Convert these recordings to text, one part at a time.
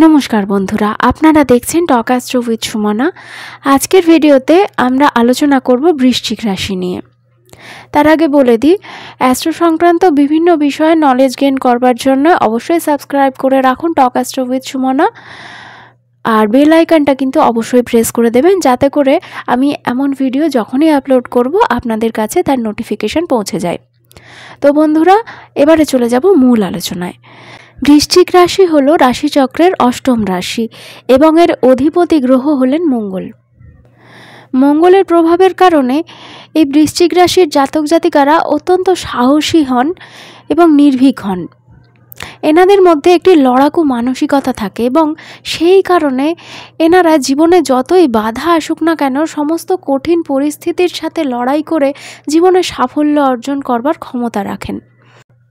নমস্কার বন্ধুরা, আপনারা দেখছেন টক অ্যাস্ট্রো উইথ সুমনা। আজকের ভিডিওতে আমরা আলোচনা করব বৃশ্চিক রাশি নিয়ে। তার আগে বলে দিই, অ্যাস্ট্রো সংক্রান্ত বিভিন্ন বিষয়ে নলেজ গেইন করবার জন্য অবশ্যই সাবস্ক্রাইব করে রাখুন টক অ্যাস্ট্রো উইথ সুমনা, আর বেল আইকনটা কিন্তু অবশ্যই প্রেস করে দেবেন, যাতে করে আমি এমন ভিডিও যখনই আপলোড করব আপনাদের কাছে তার নোটিফিকেশন পৌঁছে যায়। তো বন্ধুরা, এবারে চলে যাব মূল আলোচনায়। বৃশ্চিক রাশি হলো রাশিচক্রের অষ্টম রাশি এবং এর অধিপতি গ্রহ হলেন মঙ্গল। মঙ্গলের প্রভাবের কারণে এই বৃশ্চিক রাশির জাতক জাতিকারা অত্যন্ত সাহসী হন এবং নির্ভীক হন। এনাদের মধ্যে একটি লড়াকু মানসিকতা থাকে এবং সেই কারণে এনারা জীবনে যতই বাধা আসুক না কেন সমস্ত কঠিন পরিস্থিতির সাথে লড়াই করে জীবনে সাফল্য অর্জন করবার ক্ষমতা রাখেন।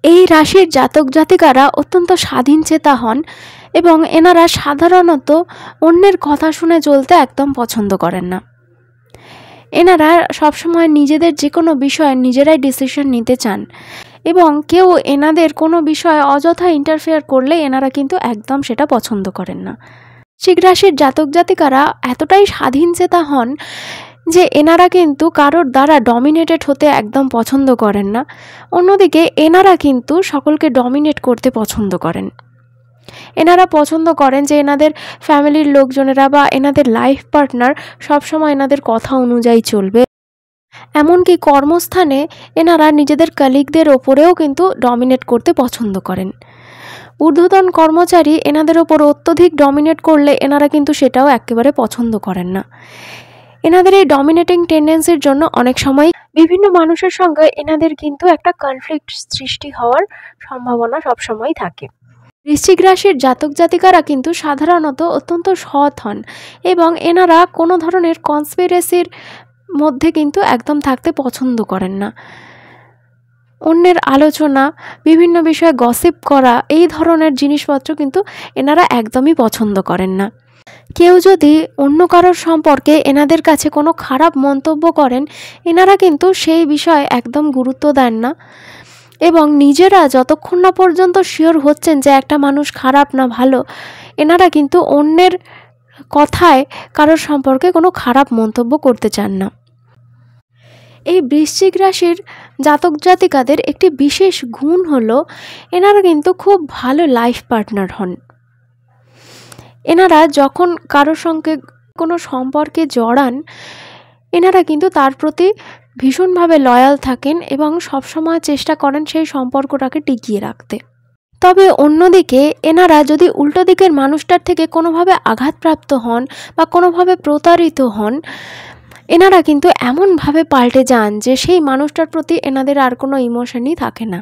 এই রাশির জাতক জাতিকারা অত্যন্ত স্বাধীনচেতা হন এবং এনারা সাধারণত অন্যের কথা শুনে চলতে একদম পছন্দ করেন না। এনারা সবসময় নিজেদের যে কোনো বিষয়ে নিজেরাই ডিসিশন নিতে চান এবং কেউ এনাদের কোনো বিষয়ে অযথা ইন্টারফেয়ার করলে এনারা কিন্তু একদম সেটা পছন্দ করেন না। বৃশ্চিক রাশির জাতক জাতিকারা এতটাই স্বাধীনচেতা হন যে এনারা কিন্তু কারোর দ্বারা ডমিনেটেড হতে একদম পছন্দ করেন না। অন্যদিকে এনারা কিন্তু সকলকে ডমিনেট করতে পছন্দ করেন। এনারা পছন্দ করেন যে এনাদের ফ্যামিলির লোকজনেরা বা এনাদের লাইফ পার্টনার সবসময় এনাদের কথা অনুযায়ী চলবে। এমনকি কর্মস্থানে এনারা নিজেদের কলিগদের ওপরেও কিন্তু ডমিনেট করতে পছন্দ করেন। ঊর্ধ্বতন কর্মচারী এনাদের ওপর অত্যধিক ডমিনেট করলে এনারা কিন্তু সেটাও একেবারে পছন্দ করেন না। এনাদের এই ডমিনেটিং টেন্ডেন্সির জন্য অনেক সময় বিভিন্ন মানুষের সঙ্গে এনাদের কিন্তু একটা কনফ্লিক্ট সৃষ্টি হওয়ার সম্ভাবনা সবসময় থাকে। বৃশ্চিক রাশির জাতক জাতিকারা কিন্তু সাধারণত অত্যন্ত সৎ হন এবং এনারা কোনো ধরনের কনস্পিরেসির মধ্যে কিন্তু একদম থাকতে পছন্দ করেন না। অন্যের আলোচনা, বিভিন্ন বিষয়ে গসিপ করা, এই ধরনের জিনিসপত্র কিন্তু এনারা একদমই পছন্দ করেন না। কেউ যদি অন্য কারোর সম্পর্কে এনাদের কাছে কোনো খারাপ মন্তব্য করেন, এনারা কিন্তু সেই বিষয়ে একদম গুরুত্ব দেন না এবং নিজেরা যতক্ষণ না পর্যন্ত শিওর হচ্ছেন যে একটা মানুষ খারাপ না ভালো, এনারা কিন্তু অন্যের কথায় কারোর সম্পর্কে কোনো খারাপ মন্তব্য করতে চান না। এই বৃশ্চিক রাশির জাতক জাতিকাদের একটি বিশেষ গুণ হলো এনারা কিন্তু খুব ভালো লাইফ পার্টনার হন। এনারা যখন কারোর সঙ্গে কোনো সম্পর্কে জড়ান, এনারা কিন্তু তার প্রতি ভীষণভাবে লয়াল থাকেন এবং সবসময় চেষ্টা করেন সেই সম্পর্কটাকে টিকিয়ে রাখতে। তবে অন্যদিকে এনারা যদি উল্টো দিকের মানুষটার থেকে কোনোভাবে আঘাতপ্রাপ্ত হন বা কোনোভাবে প্রতারিত হন, এনারা কিন্তু এমনভাবে পাল্টে যান যে সেই মানুষটার প্রতি এনাদের আর কোনো ইমোশনই থাকে না।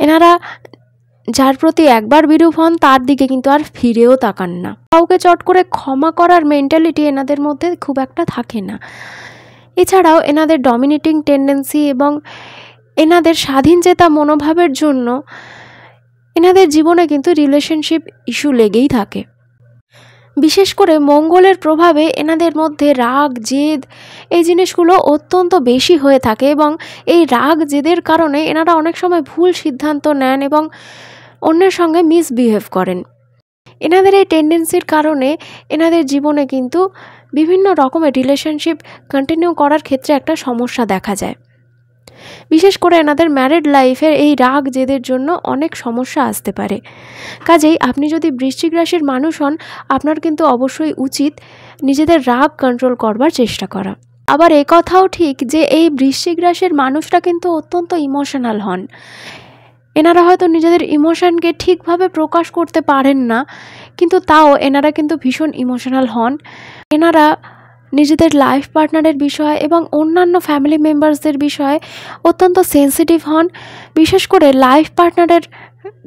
এনারা যার প্রতি একবার বিরূপ হন তার দিকে কিন্তু আর ফিরেও তাকান না। কাউকে চট করে ক্ষমা করার মেন্টালিটি এনাদের মধ্যে খুব একটা থাকে না। এছাড়াও এনাদের ডমিনেটিং টেন্ডেন্সি এবং এনাদের স্বাধীনচেতা মনোভাবের জন্য এনাদের জীবনে কিন্তু রিলেশনশিপ ইস্যু লেগেই থাকে। বিশেষ করে মঙ্গলের প্রভাবে এনাদের মধ্যে রাগ, জেদ, এই জিনিসগুলো অত্যন্ত বেশি হয়ে থাকে এবং এই রাগ জেদের কারণে এনারা অনেক সময় ভুল সিদ্ধান্ত নেন এবং অন্যের সঙ্গে মিসবিহেভ করেন। এনাদের এই টেন্ডেন্সির কারণে এনাদের জীবনে কিন্তু বিভিন্ন রকমের রিলেশনশিপ কন্টিনিউ করার ক্ষেত্রে একটা সমস্যা দেখা যায়। বিশেষ করে এনাদের ম্যারিড লাইফের এই রাগ জেদের জন্য অনেক সমস্যা আসতে পারে। কাজেই আপনি যদি বৃশ্চিক রাশির মানুষ হন, আপনার কিন্তু অবশ্যই উচিত নিজেদের রাগ কন্ট্রোল করবার চেষ্টা করা। আবার কথাও ঠিক যে এই বৃশ্চিক রাশির মানুষরা কিন্তু অত্যন্ত ইমোশনাল হন। এনারা হয়তো নিজেদের ইমোশনকে ঠিকভাবে প্রকাশ করতে পারেন না, কিন্তু তাও এনারা কিন্তু ভীষণ ইমোশনাল হন। এনারা নিজেদের লাইফ পার্টনারের বিষয়ে এবং অন্যান্য ফ্যামিলি মেম্বার্সদের বিষয়ে অত্যন্ত সেন্সিটিভ হন। বিশেষ করে লাইফ পার্টনারের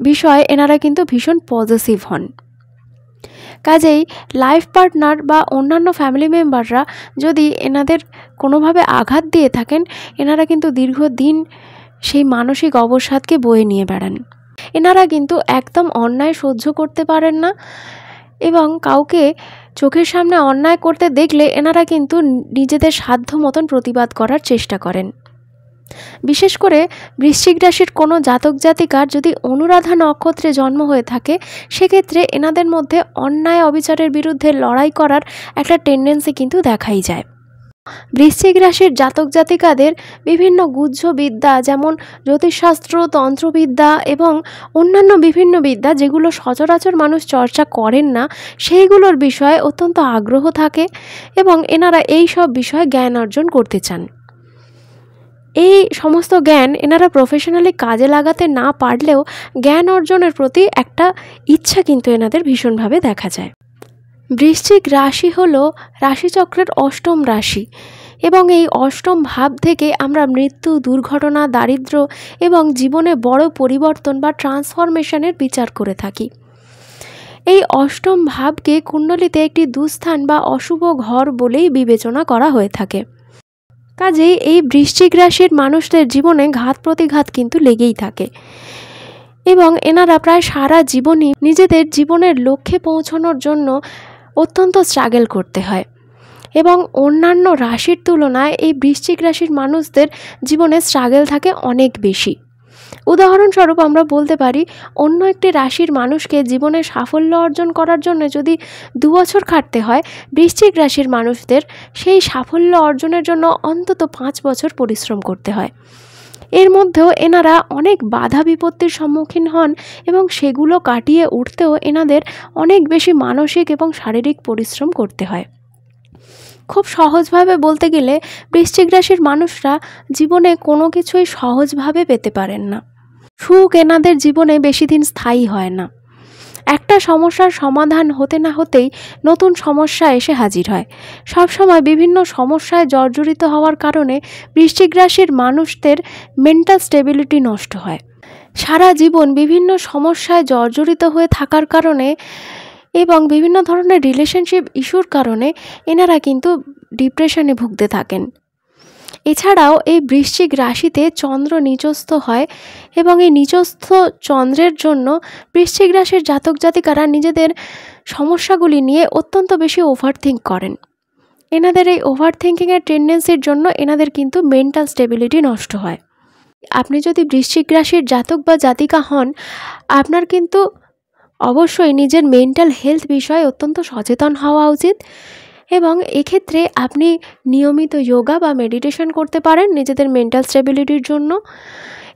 বিষয়ে এনারা কিন্তু ভীষণ পজেসিভ হন। কাজেই লাইফ পার্টনার বা অন্যান্য ফ্যামিলি মেম্বাররা যদি এনাদের কোনোভাবে আঘাত দিয়ে থাকেন, এনারা কিন্তু দীর্ঘদিন সেই মানসিক অবসাদকে বয়ে নিয়ে বেড়ান। এনারা কিন্তু একদম অন্যায় সহ্য করতে পারেন না এবং কাউকে চোখের সামনে অন্যায় করতে দেখলে এনারা কিন্তু নিজেদের সাধ্য মতন প্রতিবাদ করার চেষ্টা করেন। বিশেষ করে বৃশ্চিক রাশির কোনো জাতক জাতিকার যদি অনুরাধা নক্ষত্রে জন্ম হয়ে থাকে, সেক্ষেত্রে এনাদের মধ্যে অন্যায় অবিচারের বিরুদ্ধে লড়াই করার একটা টেন্ডেন্সি কিন্তু দেখাই যায়। বৃশ্চিক রাশির জাতক জাতিকাদের বিভিন্ন গুহ্য বিদ্যা, যেমন জ্যোতিষশাস্ত্র, তন্ত্রবিদ্যা এবং অন্যান্য বিভিন্ন বিদ্যা যেগুলো সচরাচর মানুষ চর্চা করেন না, সেইগুলোর বিষয়ে অত্যন্ত আগ্রহ থাকে এবং এনারা এই সব বিষয়ে জ্ঞান অর্জন করতে চান। এই সমস্ত জ্ঞান এনারা প্রফেশনালি কাজে লাগাতে না পারলেও জ্ঞান অর্জনের প্রতি একটা ইচ্ছা কিন্তু এনাদের ভীষণভাবে দেখা যায়। বৃশ্চিক রাশি হলো রাশিচক্রের অষ্টম রাশি এবং এই অষ্টম ভাব থেকে আমরা মৃত্যু, দুর্ঘটনা, দারিদ্র্য এবং জীবনে বড় পরিবর্তন বা ট্রান্সফরমেশনের বিচার করে থাকি। এই অষ্টম ভাবকে কুণ্ডলিতে একটি দুস্থান বা অশুভ ঘর বলেই বিবেচনা করা হয়ে থাকে। কাজেই এই বৃশ্চিক রাশির মানুষদের জীবনে ঘাত প্রতিঘাত কিন্তু লেগেই থাকে এবং এনারা প্রায় সারা জীবনই নিজেদের জীবনের লক্ষ্যে পৌঁছানোর জন্য অত্যন্ত স্ট্রাগল করতে হয় এবং অন্যান্য রাশির তুলনায় এই বৃশ্চিক রাশির মানুষদের জীবনে স্ট্রাগল থাকে অনেক বেশি। উদাহরণস্বরূপ আমরা বলতে পারি, অন্য একটি রাশির মানুষকে জীবনে সাফল্য অর্জন করার জন্য যদি 2 বছর খাটতে হয়, বৃশ্চিক রাশির মানুষদের সেই সাফল্য অর্জনের জন্য অন্তত 5 বছর পরিশ্রম করতে হয়। এর মধ্যেও এনারা অনেক বাধা বিপত্তির সম্মুখীন হন এবং সেগুলো কাটিয়ে উঠতেও এনাদের অনেক বেশি মানসিক এবং শারীরিক পরিশ্রম করতে হয়। খুব সহজভাবে বলতে গেলে বৃশ্চিক রাশির মানুষরা জীবনে কোনো কিছুই সহজভাবে পেতে পারেন না। সুখ এনাদের জীবনে বেশি দিন স্থায়ী হয় না। একটা সমস্যার সমাধান হতে না হতেই নতুন সমস্যা এসে হাজির হয়। সবসময় বিভিন্ন সমস্যায় জর্জরিত হওয়ার কারণে বৃশ্চিক রাশির মানুষদের মেন্টাল স্টেবিলিটি নষ্ট হয়। সারা জীবন বিভিন্ন সমস্যায় জর্জরিত হয়ে থাকার কারণে এবং বিভিন্ন ধরনের রিলেশনশিপ ইস্যুর কারণে এনারা কিন্তু ডিপ্রেশনে ভুগতে থাকেন। এছাড়াও এই বৃশ্চিক রাশিতে চন্দ্র নিচস্থ হয় এবং এই নিচস্থ চন্দ্রের জন্য বৃশ্চিক রাশির জাতক জাতিকারা নিজেদের সমস্যাগুলি নিয়ে অত্যন্ত বেশি ওভারথিঙ্ক করেন। এনাদের এই ওভারথিঙ্কিংয়ের টেন্ডেন্সির জন্য এনাদের কিন্তু মেন্টাল স্টেবিলিটি নষ্ট হয়। আপনি যদি বৃশ্চিক রাশির জাতক বা জাতিকা হন, আপনার কিন্তু অবশ্যই নিজের মেন্টাল হেলথ বিষয়ে অত্যন্ত সচেতন হওয়া উচিত এবং এক্ষেত্রে আপনি নিয়মিত যোগা বা মেডিটেশন করতে পারেন নিজেদের মেন্টাল স্টেবিলিটির জন্য।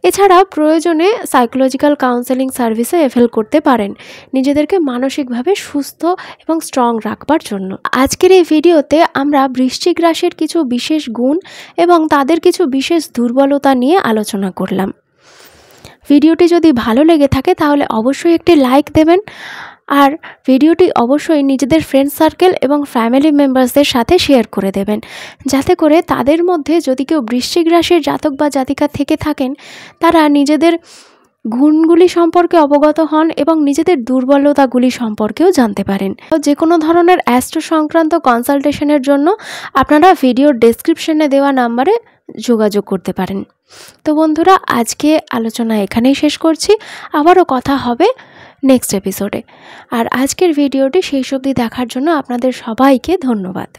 এছাড়াও প্রয়োজনে সাইকোলজিক্যাল কাউন্সেলিং সার্ভিসে এফেল করতে পারেন নিজেদেরকে মানসিকভাবে সুস্থ এবং স্ট্রং রাখবার জন্য। আজকের এই ভিডিওতে আমরা বৃশ্চিক রাশির কিছু বিশেষ গুণ এবং তাদের কিছু বিশেষ দুর্বলতা নিয়ে আলোচনা করলাম। ভিডিওটি যদি ভালো লেগে থাকে তাহলে অবশ্যই একটি লাইক দেবেন আর ভিডিওটি অবশ্যই নিজেদের ফ্রেন্ড সার্কেল এবং ফ্যামিলি মেম্বার্সদের সাথে শেয়ার করে দেবেন, যাতে করে তাদের মধ্যে যদি কেউ বৃশ্চিক রাশির জাতক বা জাতিকা থেকে থাকেন, তারা নিজেদের গুণগুলি সম্পর্কে অবগত হন এবং নিজেদের দুর্বলতাগুলি সম্পর্কেও জানতে পারেন। যে কোনো ধরনের অ্যাস্ট্রো সংক্রান্ত কনসালটেশনের জন্য আপনারা ভিডিওর ডেসক্রিপশনে দেওয়া নাম্বারে যোগাযোগ করতে পারেন। তো বন্ধুরা, আজকে আলোচনা এখানেই শেষ করছি। আবারও কথা হবে নেক্সট এপিসোডে। আর আজকের ভিডিওটি শেষ অবধি দেখার জন্য আপনাদের সবাইকে ধন্যবাদ।